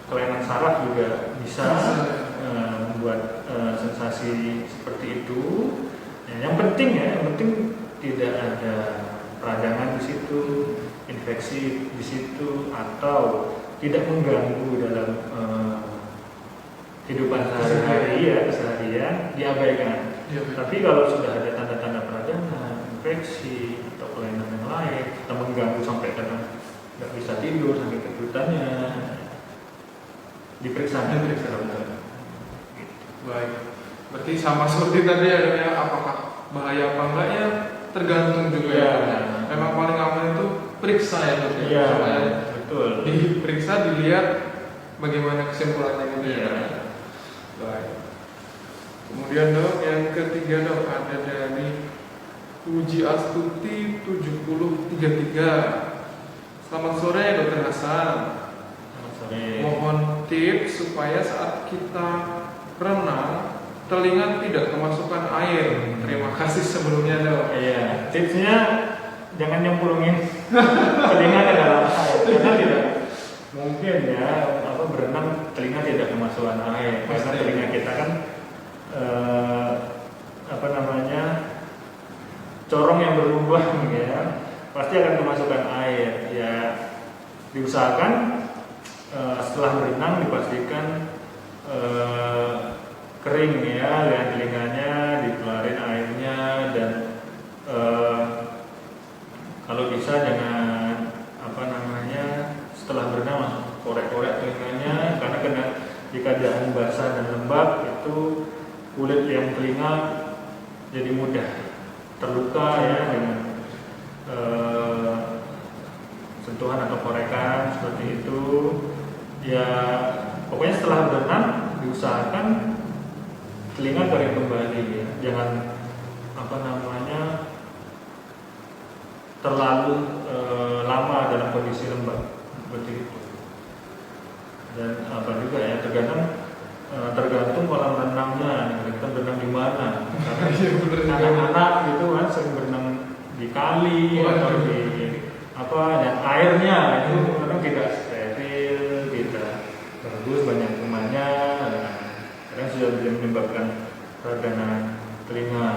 kelainan saraf juga bisa membuat sensasi seperti itu. Yang penting tidak ada peradangan di situ, infeksi di situ, atau tidak mengganggu dalam kehidupan sehari-hari ya, keseharian, diabaikan. Tapi kalau sudah ada tanda-tanda peradangan, infeksi atau kelainan yang lain, atau mengganggu sampai kadang nggak bisa tidur, sampai kedutannya, diperiksa. Baik. Berarti sama seperti tadi ya, apakah bahaya apa enggak ya tergantung juga ya. Memang paling aman itu periksa ya dok ya. Iya, betul. Diperiksa, dilihat bagaimana kesimpulannya gitu ya. Baik. Kemudian dok, yang ketiga dok ada dari Puji Astuti 7033. Selamat sore Dokter Hasan. Selamat sore. Mohon tips supaya saat kita renang telinga tidak kemasukan air. Terima kasih sebelumnya dok. Iya, tipsnya jangan nyemplungin telinga ke dalam air, karena tidak mungkin ya berenang telinga tidak kemasukan air. Karena telinga kita kan corong yang berlubang ya, pasti akan kemasukan air. Ya diusahakan setelah berenang dipastikan kering ya, lihat telinganya, dikeluarin airnya, dan kalau bisa jangan setelah berenang langsung korek-korek telinganya, karena di keadaan basah dan lembab itu kulit yang telinga jadi mudah terluka ya dengan sentuhan atau korekan seperti itu. Ya pokoknya setelah berenang diusahakan telinga kering kembali ya. Jangan terlalu lama dalam kondisi lembab seperti itu. Dan juga ya tergantung kolam renangnya, kita berenang di mana. Karena anak-anak gitu kan sering berenang di kali atau di dan airnya itu kadang tidak steril, tidak bagus, banyak kumannya. Kadang sudah menyebabkan peradangan telinga.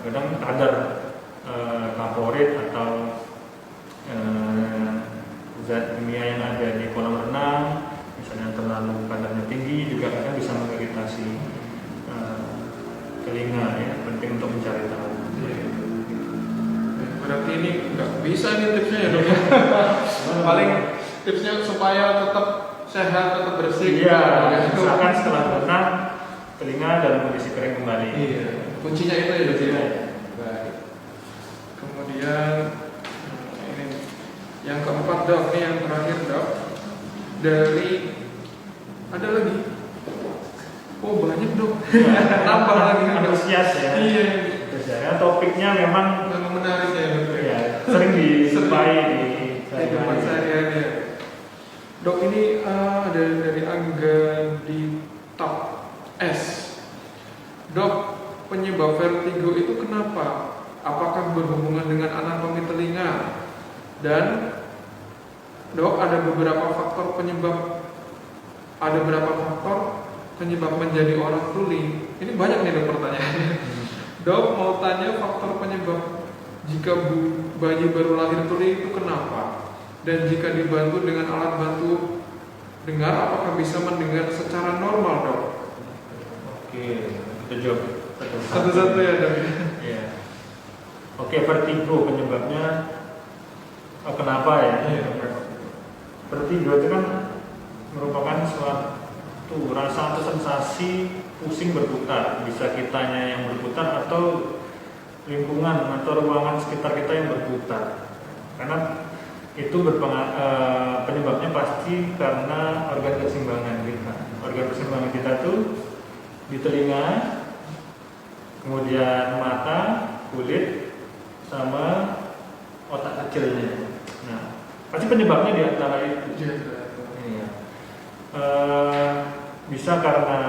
Kadang kadar kaporit atau zat kimia yang ada di kolam renang, misalnya terlalu kadarnya tinggi, juga kadang bisa mengiritasi telinga ya. Penting untuk mencari tahu. Berarti ini nggak bisa nih tipsnya ya dok. Paling tipsnya supaya tetap sehat, tetap bersih. Iya. Misalkan setelah berenang telinga dalam kondisi kering kembali. Iya. Kuncinya itu ya dok. Baik. Kemudian ini yang keempat dok, ini yang terakhir dok. Dari ada lagi. Oh banyak dok. Ya, Nambah lagi antusias ya. Iya. Karena topiknya memang menarik ya. sering dijumpai di kehidupan sehari-hari ya. Dok, ini dari Angga di tab S. Dok, penyebab vertigo itu kenapa? Apakah berhubungan dengan anatomi telinga? Dan dok, ada berapa faktor penyebab menjadi orang tuli? Ini banyak nih dok pertanyaannya. Dok, mau tanya faktor penyebab jika bayi baru lahir tuli itu kenapa? Dan jika dibantu dengan alat bantu dengar, apakah bisa mendengar secara normal, dok? Oke, kita jawab Satu-satu ya, dok. Iya. Oke, vertigo penyebabnya kenapa ya? Iya. Vertigo itu kan merupakan suatu rasa atau sensasi pusing berputar. Bisa kitanya yang berputar atau lingkungan atau ruangan sekitar kita yang berputar. Karena itu penyebabnya pasti karena organ keseimbangan kita. Organ keseimbangan kita tuh di telinga, kemudian mata, kulit, sama otak kecilnya. Nah, pasti penyebabnya di antara itu. Iya. Bisa karena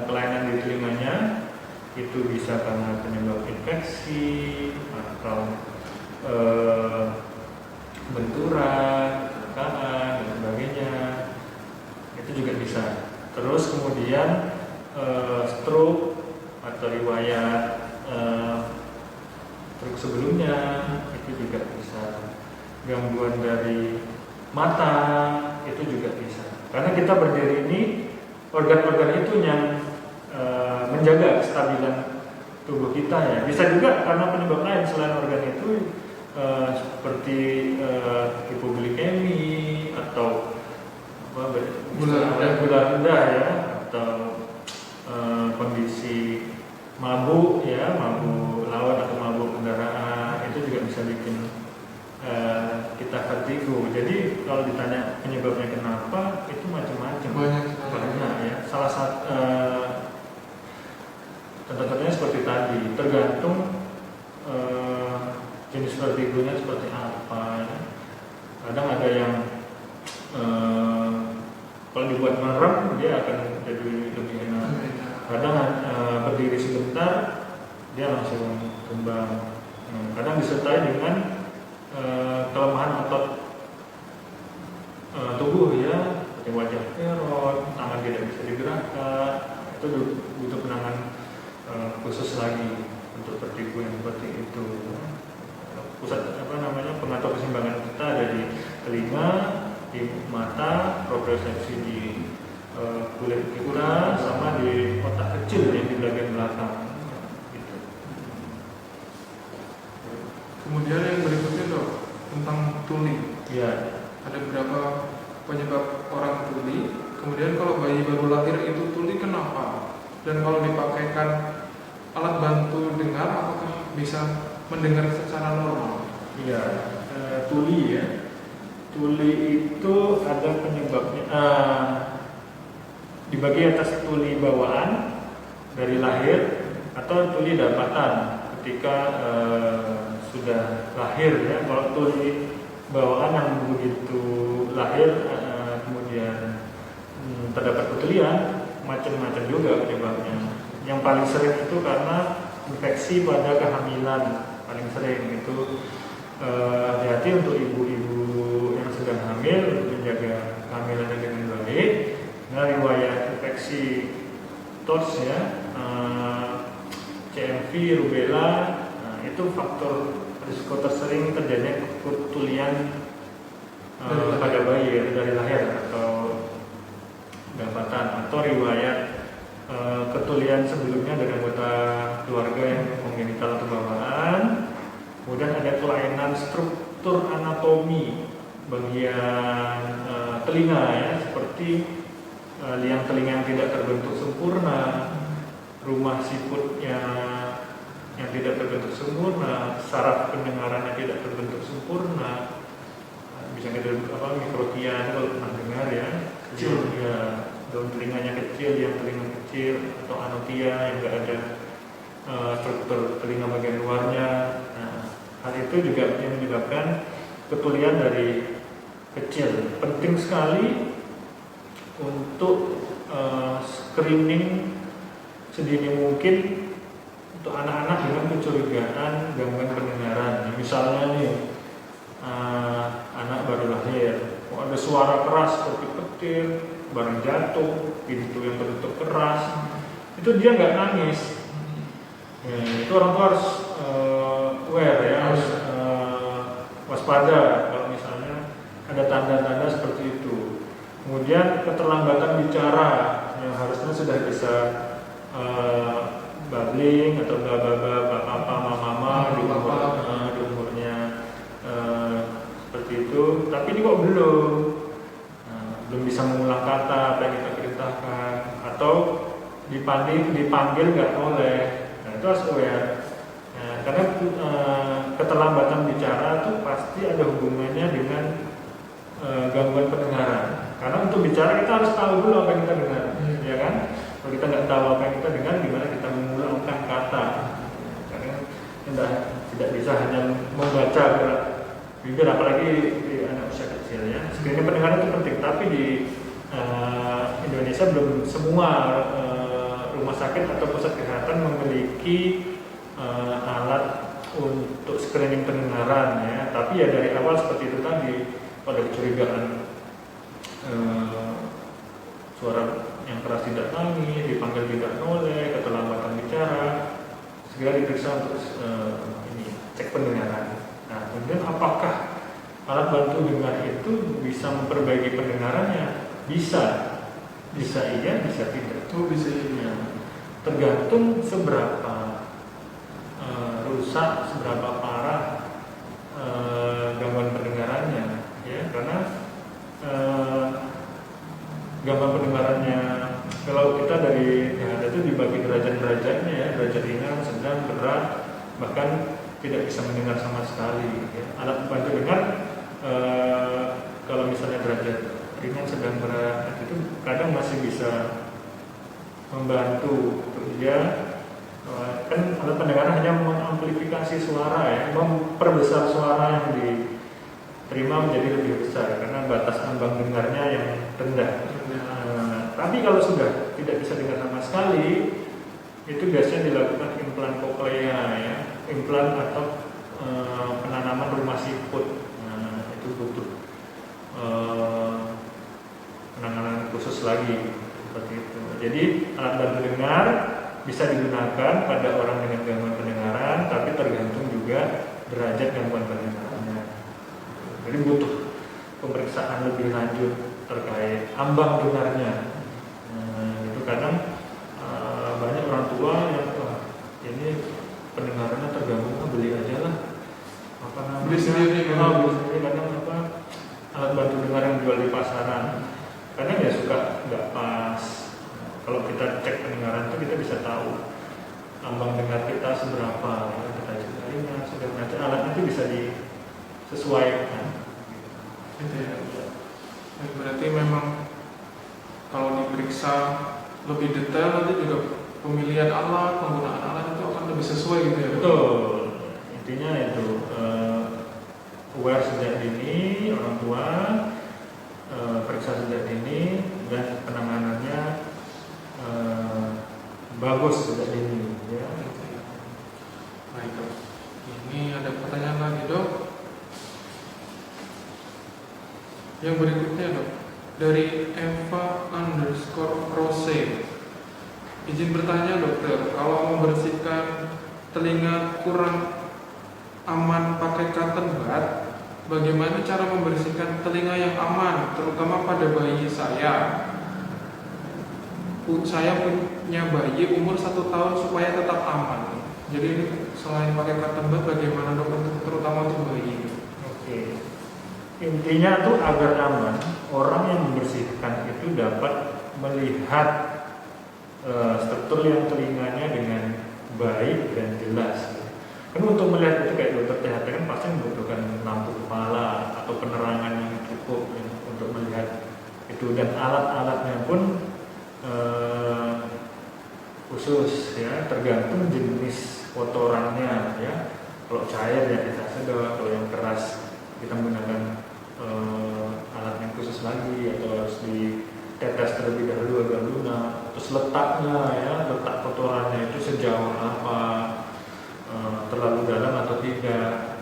kelainan di telinganya, itu bisa karena penyebab infeksi atau benturan, kecelakaan dan sebagainya. Itu juga bisa. Terus kemudian stroke atau riwayat stroke sebelumnya itu juga bisa. Gangguan dari mata itu juga bisa. Karena kita berdiri ini, organ-organ itu yang menjaga kestabilan tubuh kita ya. Bisa juga karena penyebab lain selain organ itu, seperti hipoglikemi atau gula rendah ya, atau kondisi mabuk ya, mabuk laut atau mabuk kendaraan, itu juga bisa bikin kita vertigo. Jadi kalau ditanya penyebabnya kenapa, itu macam-macam. Banyak ya. Salah satu contohnya seperti tadi, tergantung jenis vertigonya seperti apa ya. Kadang ada yang kalau dibuat merem dia akan jadi lebih enak. Kadang berdiri sebentar dia langsung kembang. Kadang disertai dengan kelemahan otot tubuh ya, seperti wajah kerot, tangan tidak bisa digerakkan. Itu butuh penanganan khusus lagi untuk vertigo yang seperti itu. Pusat pengatur keseimbangan kita ada di telinga, di mata, propriosepsi di kulit kita, sama di otak kecil yang di bagian belakang. Gitu. Kemudian yang berikutnya dok, tentang tuli. Ya. Ada berapa penyebab orang tuli? Kemudian kalau bayi baru lahir itu tuli kenapa? Dan kalau dipakaikan alat bantu dengar, apakah bisa mendengar secara normal? Iya, tuli ya. Tuli itu ada penyebabnya. Dibagi atas tuli bawaan dari lahir atau tuli dapatan ketika sudah lahir ya. Kalau tuli bawaan yang begitu lahir kemudian terdapat ketulian, macam-macam juga penyebabnya. Yang paling sering itu karena infeksi pada kehamilan, paling sering itu. Hati-hati untuk ibu-ibu yang sedang hamil untuk menjaga kehamilannya dengan baik. Nah, riwayat infeksi TOS ya, CMV, rubella, itu faktor risiko tersering terjadinya ketulian pada bayi ya, dari lahir atau dapatan, atau riwayat ketulian sebelumnya dari anggota keluarga yang kongenital atau bawaan. Kemudian ada kelainan struktur anatomi bagian telinga ya, seperti liang telinga yang tidak terbentuk sempurna, rumah siputnya yang tidak terbentuk sempurna, saraf pendengarannya tidak terbentuk sempurna, bisa kita mikrotia kalau pernah dengar ya, kecil ya, daun telinganya kecil, liang telinga kecil, atau anotia yang tidak ada struktur telinga bagian luarnya. Nah, hal itu juga yang menyebabkan ketulian dari kecil. Penting sekali untuk screening sedini mungkin untuk anak-anak dengan kecurigaan gangguan pendengaran. Misalnya nih, anak baru lahir, ada suara keras seperti petir, barang jatuh, pintu yang tertutup keras, itu dia nggak nangis. Ya, itu orang tua harus aware ya, harus waspada kalau misalnya ada tanda-tanda seperti itu. Kemudian keterlambatan bicara yang harusnya sudah bisa babbling atau baba, papa, mama di umurnya seperti itu, tapi ini kok belum bisa mengulang kata apa yang kita perintahkan, atau dipanggil nggak oleh. Nah, itu harus aware. Nah, karena keterlambatan bicara itu pasti ada hubungannya dengan gangguan pendengaran. Karena untuk bicara kita harus tahu dulu apa yang kita dengar, ya kan? Kalau kita nggak tahu apa yang kita dengar, gimana kita mengulangkan kata? Karena kita tidak bisa hanya membaca gerak bibir, apalagi di anak usia kecil ya. Screening pendengaran itu penting, tapi di Indonesia belum semua rumah sakit atau pusat kesehatan memiliki alat untuk screening pendengaran ya. Tapi ya dari awal seperti itu tadi, pada kecurigaan suara yang keras tidak nangis, dipanggil tidak noleh, keterlambatan bicara, segera diperiksa untuk cek pendengaran. Nah, kemudian apakah alat bantu dengar itu bisa memperbaiki pendengarannya? Bisa iya, bisa tidak. Bisa iya. Tergantung seberapa rusak, seberapa parah gangguan pendengarannya, ya. Karena gangguan pendengarannya, kalau kita dari itu dibagi derajat-derajatnya ya, derajat ringan, sedang, berat, bahkan tidak bisa mendengar sama sekali ya. Alat bantu dengar kalau misalnya derajat ringan, sedang, berat itu kadang masih bisa membantu untuk dia, kan alat pendengaran hanya mengamplifikasi suara ya, memperbesar suara yang diterima menjadi lebih besar karena batas ambang dengarnya yang rendah. Tapi kalau sudah tidak bisa dengar sama sekali, itu biasanya dilakukan implan koklea ya, implan atau penanaman rumah siput. Nah, itu butuh penanganan khusus lagi seperti itu. Jadi alat bantu dengar bisa digunakan pada orang dengan gangguan pendengaran, tapi tergantung juga derajat gangguan pendengarannya. Jadi butuh pemeriksaan lebih lanjut terkait ambang dengarnya. Itu kadang banyak orang tua yang ini pendengarannya terganggu, beli aja lah. Beli sendiri kadang alat bantu dengar yang jual di pasaran. Kadang ya suka nggak pas. Kalau kita cek pendengaran itu kita bisa tahu ambang dengar kita seberapa. Ya, kita cek sudah nanti alatnya itu bisa disesuaikan. Gitu ya. Berarti memang kalau diperiksa lebih detail nanti juga pemilihan alat, penggunaan alat itu akan lebih sesuai gitu ya. Betul. Intinya itu aware sejak dini orang tua, periksa sejak dini, dan penanganannya bagus sejak dini ya. Baik dok. Ini ada pertanyaan lagi dok. Yang berikutnya dok, dari Eva_Rose. Izin bertanya dokter, kalau membersihkan telinga kurang aman pakai cotton bud, bagaimana cara membersihkan telinga yang aman, terutama pada bayi saya? Saya punya bayi umur 1 tahun supaya tetap aman. Jadi selain pakai cotton bud, bagaimana dok, terutama untuk bayi? Oke. Intinya tuh agar aman, orang yang membersihkan itu dapat melihat struktur yang telinganya dengan baik dan jelas. Kan untuk melihat itu kayak dokter THT kan pasti membutuhkan lampu kepala atau penerangan yang cukup ya, untuk melihat itu, dan alat-alatnya pun khusus ya, tergantung jenis kotorannya ya. Kalau cair ya kita sedot, kalau yang keras kita menggunakan alat yang khusus lagi, atau harus ditetes terlebih dahulu agar lunak. Terus letaknya ya, letak kotorannya itu sejauh apa, terlalu dalam atau tidak.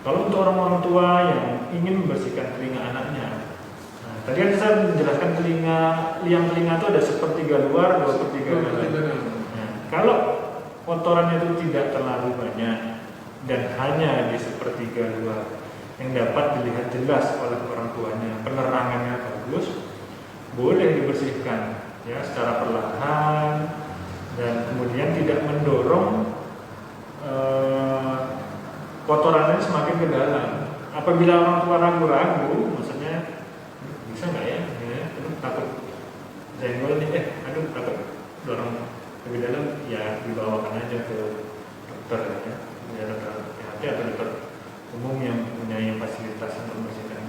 Kalau untuk orang tua yang ingin membersihkan telinga anaknya, nah, tadi kan saya menjelaskan liang telinga itu ada sepertiga luar, 2/3 dalam. Nah, kalau kotorannya itu tidak terlalu banyak dan hanya di sepertiga luar yang dapat dilihat jelas oleh orang tuanya, penerangannya bagus, boleh dibersihkan ya secara perlahan dan kemudian tidak mendorong kotorannya semakin ke dalam. Apabila orang tua ragu-ragu, maksudnya bisa nggak ya, aduh takut senggol nih, takut dorong lebih dalam, ya dibawakan aja ke dokter ya dokter PHT atau dokter umum yang mempunyai fasilitas untuk membersihkan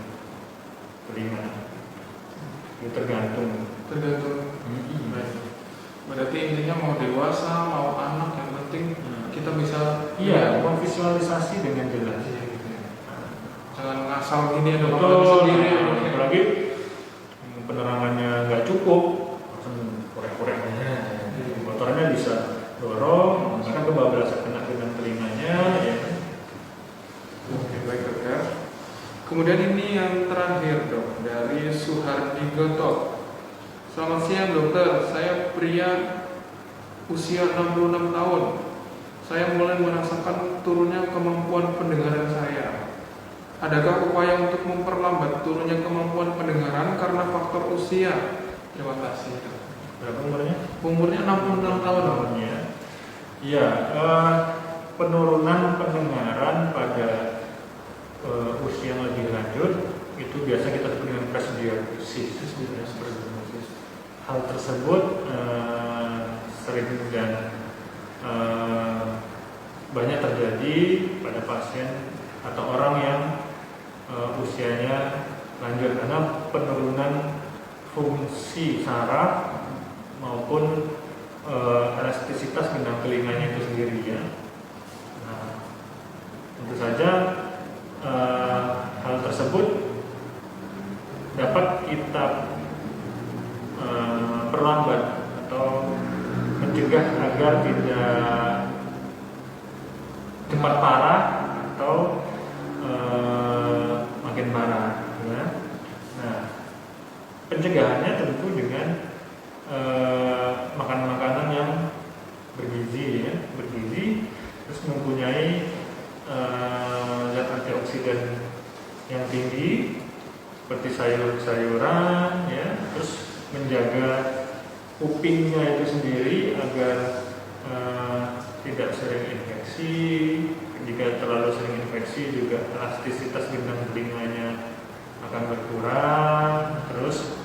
telinga. Itu tergantung. Baik. Berarti intinya mau dewasa mau anak yang penting kita bisa memvisualisasi dengan jelas. Jangan ngasal gini ada sendiri. Apalagi penerangannya nggak cukup, langsung korek-korek aja. Kotorannya bisa dorong, bahkan kebablasan kena dengan telinganya. Ya. Oke, baik dokter. Kemudian ini yang terakhir dok, dari Suhardi Gotok. Selamat siang dokter, saya pria usia 66 tahun. Saya mulai merasakan turunnya kemampuan pendengaran saya. Adakah upaya untuk memperlambat turunnya kemampuan pendengaran karena faktor usia? Terima kasih dok. Berapa umurnya? Umurnya 66 tahun dok. Iya, penurunan pendengaran pada usia yang lebih lanjut itu biasa kita sebut dengan presbiosis. Hal tersebut sering dan banyak terjadi pada pasien atau orang yang usianya lanjut karena penurunan fungsi saraf maupun elastisitas gendang telinganya itu sendiri ya. Nah, tentu saja hal tersebut dapat kita perlambat atau mencegah agar tidak cepat parah atau makin parah. Ya. Nah, pencegahannya tentu dengan makan makanan yang bergizi, ya, terus mempunyai zat antioksidan yang tinggi seperti sayur-sayuran, ya, terus menjaga kupingnya itu sendiri agar tidak sering infeksi. Jika terlalu sering infeksi juga elastisitas gendang telinganya akan berkurang. Terus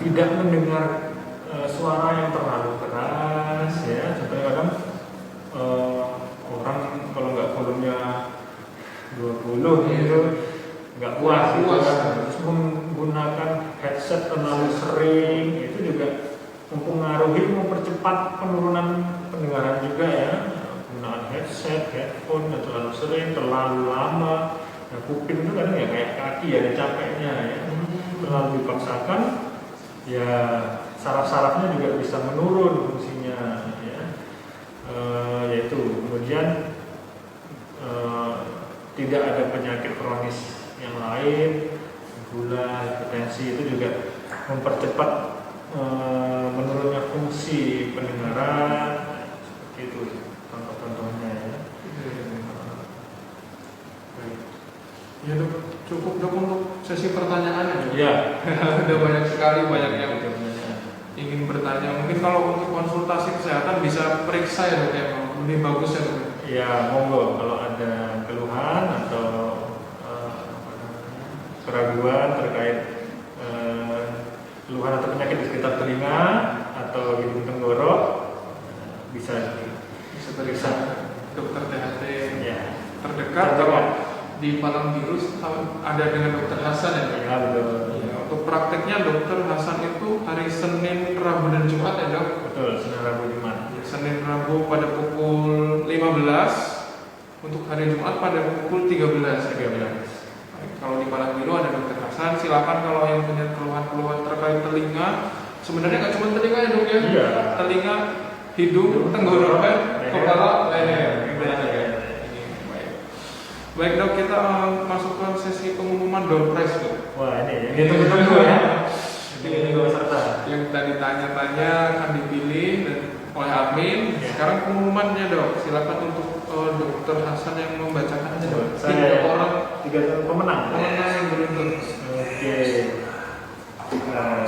tidak mendengar suara yang terlalu keras, ya. Contohnya kadang orang kalau nggak volumenya 20 gitu nggak puas gitu kan. Terus menggunakan headset terlalu sering itu juga mempengaruhi, mempercepat penurunan pendengaran juga ya. Penggunaan headset, headphone yang terlalu sering, terlalu lama. Nah, kuping itu kadang ya kayak kaki ada capeknya ya. Terlalu dipaksakan ya saraf-sarafnya juga bisa menurun fungsinya ya. Yaitu kemudian tidak ada penyakit kronis yang lain, gula, hipertensi itu juga mempercepat menurunnya fungsi pendengaran. Seperti itu contoh-contohnya ya. Ya dok, cukup dok untuk sesi pertanyaannya. Ya. Ada banyak sekali, banyak yang ingin bertanya. Mungkin kalau untuk konsultasi kesehatan bisa periksa ya dok ya, lebih bagus ya dok. Ya monggo kalau ada keluhan atau keraguan terkait keluhan atau penyakit di sekitar telinga atau hidung tenggorok bisa periksa dokter THT ya terdekat. Kalau di Palang Biru ada dengan dokter Hasan ya dok. Ya betul. Ya, untuk prakteknya dokter Hasan itu hari Senin, Rabu dan Jumat ya dok. Betul, Senin, Rabu, Jumat. Ya, Senin, Rabu pada pukul 15 untuk hari Jumat pada pukul 13. Kalau di Palang Biru ada Dokter Hasan, silakan kalau yang punya keluhan-keluhan terkait telinga. Sebenarnya nggak cuma telinga ya dok ya, Iya. telinga, hidung, tenggorokan, kepala, leher. Baik dok, kita masuk ke sesi pengumuman door prize dok. Wah ini yang ditunggu-tunggu ya. Ini peserta. Yang tadi tanya-tanya akan dipilih dan oleh admin. Ya. Sekarang pengumumannya dok, silakan untuk Dokter Hasan yang membacakannya dok. Saya Tiga tiga pemenang. yang beruntung. Oke. Nah.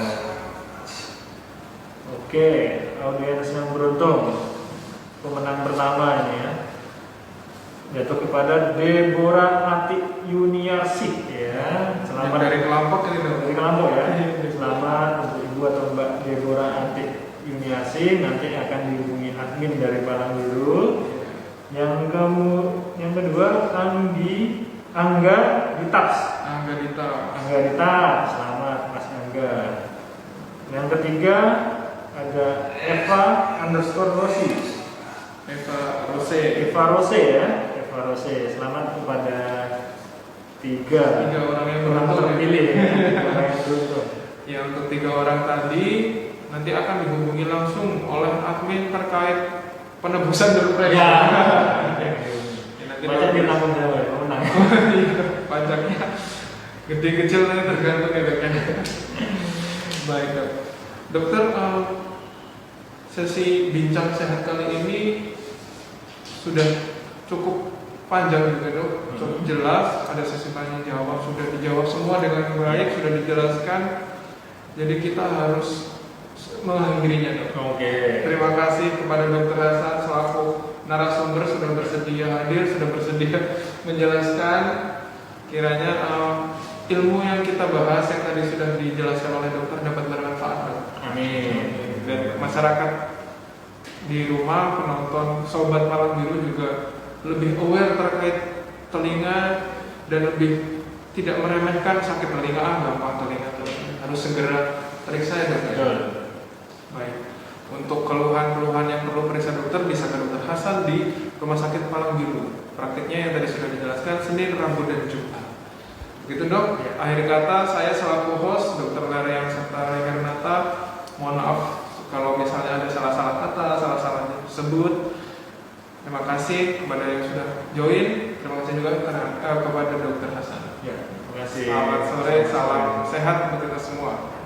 Oke, audiens yang beruntung. Pemenang pertama ini ya. Jatuh kepada Deborah Ati Yuniarsih ya. Selamat Dari kelompok ini dok. dari kelompok ya. Selamat untuk Ibu atau Mbak Deborah Ati Yuniarsih, nanti akan dihubungi admin dari Palang Biru. Yang kedua Angga Ditas. Angga Dita. Selamat Mas Angga. Yang ketiga ada Eva_Rosi. Eva Rose ya. Eva Rose. Selamat kepada tiga orang yang orang beruntung terpilih ya. ya. Orang yang beruntung. Ya, untuk 3 orang tadi nanti akan dihubungi langsung oleh admin terkait penebusan door prize. Ya. Nanti Baca di tanggung jawab ya, pemenang. pajaknya gede kecil nanti tergantung ya dok. Baik dok. Dokter, sesi bincang sehat kali ini sudah cukup panjang juga dok, cukup jelas. Ada sesi tanya jawab, sudah dijawab semua dengan baik, sudah dijelaskan. Jadi kita harus mengakhirinya dok. Oke. Terima kasih kepada Dokter Hasan selaku narasumber sudah bersedia hadir, sudah bersedia menjelaskan. Kiranya ilmu yang kita bahas yang tadi sudah dijelaskan oleh dokter dapat bermanfaat dok. Amin. Dan masyarakat di rumah, penonton Sobat Palang Biru juga lebih aware terkait telinga dan lebih tidak meremehkan sakit telinga. Gampang telinga harus segera periksa ya dokter. Baik. Untuk keluhan-keluhan yang perlu periksa dokter bisa ke Dokter Hasan di Rumah Sakit Palang Biru. Praktiknya yang tadi sudah dijelaskan Senin, Rabu, dan Jumat. Begitu dok. Ya. Akhir kata saya selaku host Dr. Laryang serta Renata, mohon maaf kalau misalnya ada salah-salah kata, salah-salah tersebut. Terima kasih kepada yang sudah join. Terima kasih juga kepada Dokter Hasan. Ya, terima kasih. Selamat sore, salam sehat untuk kita semua.